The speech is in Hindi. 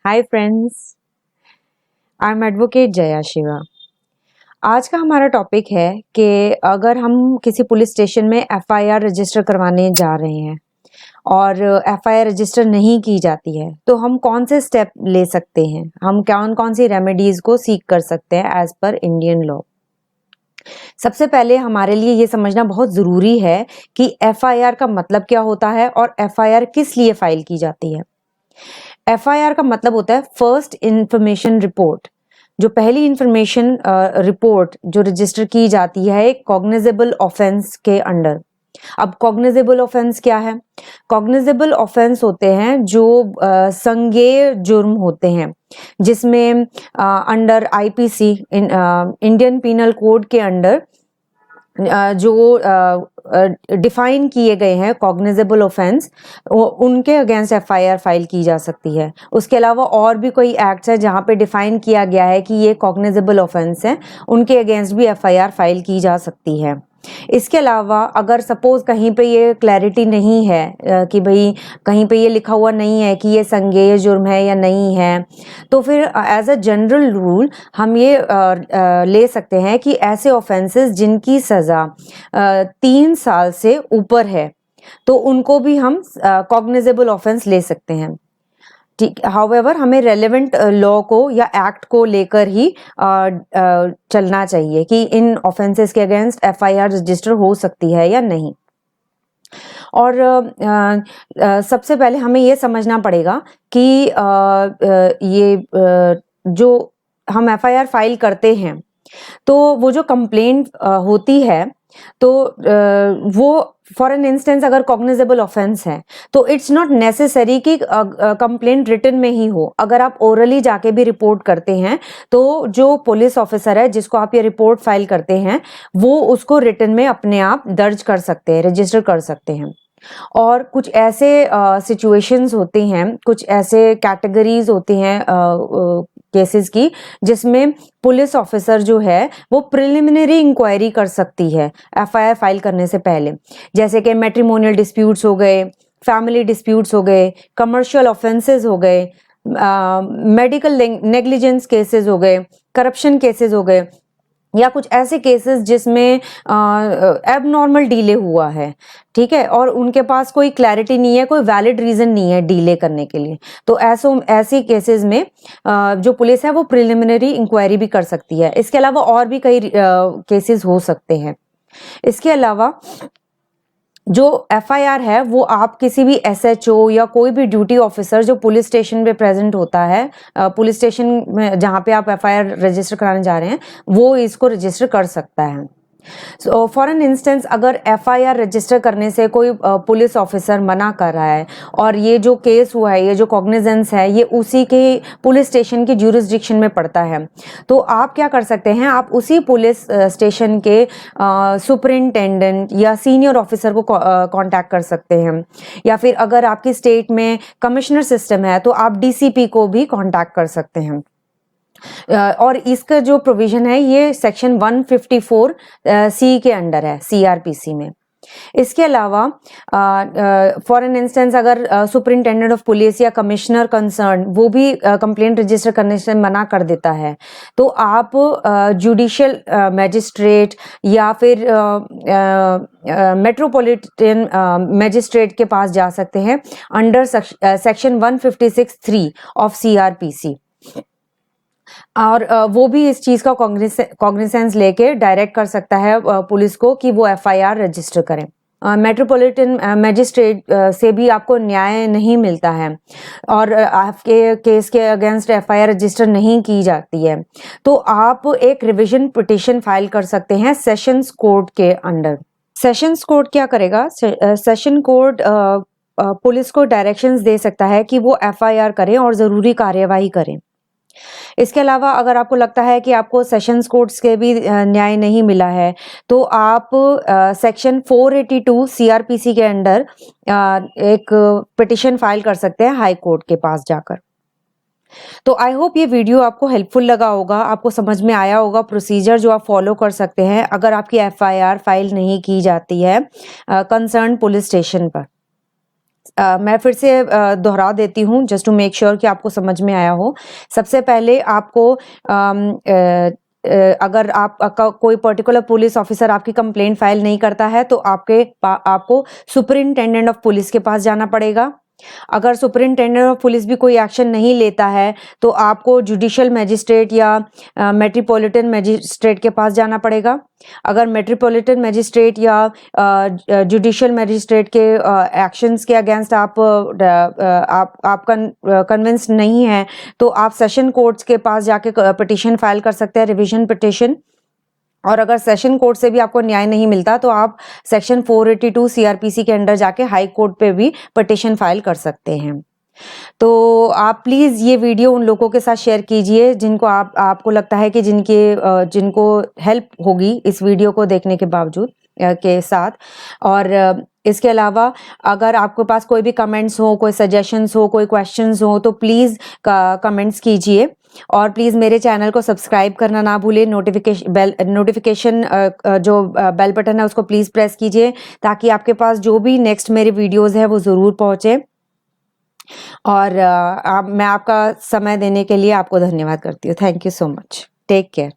Hi friends, I am advocate Jaya Shiva. आज का हमारा टॉपिक है कि अगर हम किसी पुलिस स्टेशन में एफआईआर रजिस्टर करवाने जा रहे हैं और एफआईआर रजिस्टर नहीं की जाती है तो हम कौन से स्टेप ले सकते हैं, हम कौन कौन सी रेमेडीज को सीक कर सकते हैं एज पर इंडियन लॉ। सबसे पहले हमारे लिए ये समझना बहुत ज़रूरी है कि एफआईआर का मतलब क्या होता है और एफआईआर किस लिए फाइल की जाती है। एफआईआर का मतलब होता है फर्स्ट इंफॉर्मेशन रिपोर्ट। जो पहली इंफॉर्मेशन रिपोर्ट जो रजिस्टर की जाती है एक कॉग्निजेबल ऑफेंस के अंडर। अब कॉग्निजेबल ऑफेंस क्या है? कॉग्निजेबल ऑफेंस होते हैं जो संज्ञेय जुर्म होते हैं, जिसमें under IPC Indian Penal Code के अंडर जो डिफाइन किए गए हैं कॉग्निजेबल ऑफेंस, उनके अगेंस्ट एफआईआर फाइल की जा सकती है। उसके अलावा और भी कोई एक्ट्स है जहां पे डिफाइन किया गया है कि ये कॉग्निजेबल ऑफेंस है, उनके अगेंस्ट भी एफआईआर फाइल की जा सकती है। इसके अलावा अगर सपोज कहीं पे ये क्लैरिटी नहीं है कि भाई कहीं पे ये लिखा हुआ नहीं है कि ये संज्ञेय जुर्म है या नहीं है, तो फिर एज अ जनरल रूल हम ये ले सकते हैं कि ऐसे ऑफेंसेस जिनकी सज़ा 3 साल से ऊपर है तो उनको भी हम कॉग्निजेबल ऑफेंस ले सकते हैं। ठीक, हाउएवर हमें रेलेवेंट लॉ को या एक्ट को लेकर ही चलना चाहिए कि इन ऑफेंसेस के अगेंस्ट एफआईआर रजिस्टर हो सकती है या नहीं। और सबसे पहले हमें ये समझना पड़ेगा कि जो हम एफआईआर फाइल करते हैं तो वो जो कंप्लेंट होती है तो वो फॉर एन इंस्टेंस अगर कॉग्निजेबल ऑफेंस है तो इट्स नॉट नेसेसरी कि कंप्लेंट रिटन में ही हो। अगर आप ओरली जाके भी रिपोर्ट करते हैं तो जो पुलिस ऑफिसर है जिसको आप ये रिपोर्ट फाइल करते हैं वो उसको रिटन में अपने आप दर्ज कर सकते हैं, रजिस्टर कर सकते हैं। और कुछ ऐसे सिचुएशंस होते हैं, कुछ ऐसे कैटेगरीज होती हैं केसेस की जिसमें पुलिस ऑफिसर जो है वो प्रिलिमिनरी इंक्वायरी कर सकती है एफआईआर फाइल करने से पहले, जैसे कि मैट्रिमोनियल डिस्प्यूट्स हो गए, फैमिली डिस्प्यूट्स हो गए, कमर्शियल ऑफेंसेस हो गए, मेडिकल नेग्लिजेंस केसेस हो गए, करप्शन केसेस हो गए, या कुछ ऐसे केसेस जिसमें एबनॉर्मल डिले हुआ है, ठीक है, और उनके पास कोई क्लैरिटी नहीं है, कोई वैलिड रीजन नहीं है डिले करने के लिए। तो ऐसी केसेस में जो पुलिस है वो प्रिलिमिनरी इंक्वायरी भी कर सकती है। इसके अलावा और भी कई केसेस हो सकते हैं। इसके अलावा जो एफआईआर है वो आप किसी भी एसएचओ या कोई भी ड्यूटी ऑफिसर जो पुलिस स्टेशन पे प्रेजेंट होता है, पुलिस स्टेशन में जहाँ पे आप एफआईआर रजिस्टर कराने जा रहे हैं, वो इसको रजिस्टर कर सकता है। सो फॉर एन इंस्टेंस अगर एफआईआर रजिस्टर करने से कोई पुलिस ऑफिसर मना कर रहा है और ये जो केस हुआ है, ये जो कॉग्निजेंस है, ये उसी के पुलिस स्टेशन की ज्यूरिसडिक्शन में पड़ता है, तो आप क्या कर सकते हैं, आप उसी पुलिस स्टेशन के सुपरिंटेंडेंट या सीनियर ऑफिसर को कांटेक्ट कर सकते हैं। या फिर अगर आपकी स्टेट में कमिश्नर सिस्टम है तो आप डीसीपी को भी कांटेक्ट कर सकते हैं। और इसका जो प्रोविजन है ये सेक्शन 154 सी के अंडर है सीआरपीसी में। इसके अलावा फॉर एन इंस्टेंस अगर सुपरिंटेंडेंट ऑफ पुलिस या कमिश्नर कंसर्न वो भी कंप्लेंट रजिस्टर करने से मना कर देता है तो आप जुडिशियल मैजिस्ट्रेट या फिर मेट्रोपॉलिटन मैजिस्ट्रेट के पास जा सकते हैं अंडर सेक्शन 156(3) ऑफ सीआरपीसी। और वो भी इस चीज का कॉग्निसेंस लेके डायरेक्ट कर सकता है पुलिस को कि वो एफआईआर रजिस्टर करें। मेट्रोपॉलिटन मैजिस्ट्रेट से भी आपको न्याय नहीं मिलता है और आपके केस के अगेंस्ट एफआईआर रजिस्टर नहीं की जाती है तो आप एक रिवीजन पिटीशन फाइल कर सकते हैं सेशंस कोर्ट के अंडर। सेशंस कोर्ट क्या करेगा? सेशन कोर्ट पुलिस को डायरेक्शंस दे सकता है कि वो एफआईआर करें और जरूरी कार्यवाही करें। इसके अलावा अगर आपको लगता है कि आपको सेशंस कोर्ट्स के भी न्याय नहीं मिला है तो आप सेक्शन 482 सीआरपीसी के अंडर एक पिटीशन फाइल कर सकते हैं हाई कोर्ट के पास जाकर। तो आई होप ये वीडियो आपको हेल्पफुल लगा होगा, आपको समझ में आया होगा प्रोसीजर जो आप फॉलो कर सकते हैं अगर आपकी एफआईआर फाइल नहीं की जाती है कंसर्न पुलिस स्टेशन पर। मैं फिर से दोहरा देती हूँ जस्ट टू मेक श्योर कि आपको समझ में आया हो। सबसे पहले आपको अगर कोई पर्टिकुलर पुलिस ऑफिसर आपकी कंप्लेंट फाइल नहीं करता है तो आपको सुपरिंटेंडेंट ऑफ पुलिस के पास जाना पड़ेगा। अगर सुपरिंटेंडेंट ऑफ पुलिस भी कोई एक्शन नहीं लेता है तो आपको जुडिशियल मैजिस्ट्रेट या मेट्रोपॉलिटन मैजिस्ट्रेट के पास जाना पड़ेगा। अगर मेट्रोपॉलिटन मैजिस्ट्रेट या जुडिशियल मैजिस्ट्रेट के एक्शंस के अगेंस्ट आप कन्विंस नहीं है तो आप सेशन कोर्ट्स के पास जाके पिटीशन फाइल कर सकते हैं, रिवीजन पिटीशन। और अगर सेशन कोर्ट से भी आपको न्याय नहीं मिलता तो आप सेक्शन 482 सीआरपीसी के अंडर जाके हाई कोर्ट पे भी पिटीशन फाइल कर सकते हैं। तो आप प्लीज़ ये वीडियो उन लोगों के साथ शेयर कीजिए जिनको आपको लगता है कि जिनको हेल्प होगी इस वीडियो को देखने के बावजूद के साथ। और इसके अलावा अगर आपके पास कोई भी कमेंट्स हो, कोई सजेशंस हो, कोई क्वेश्चंस हो तो प्लीज़ कमेंट्स कीजिए। और प्लीज़ मेरे चैनल को सब्सक्राइब करना ना भूलें। नोटिफिकेशन जो बेल बटन है उसको प्लीज़ प्रेस कीजिए ताकि आपके पास जो भी नेक्स्ट मेरे वीडियोज़ है वो ज़रूर पहुँचे। और मैं आपका समय देने के लिए आपको धन्यवाद करती हूँ। Thank you so much. Take care.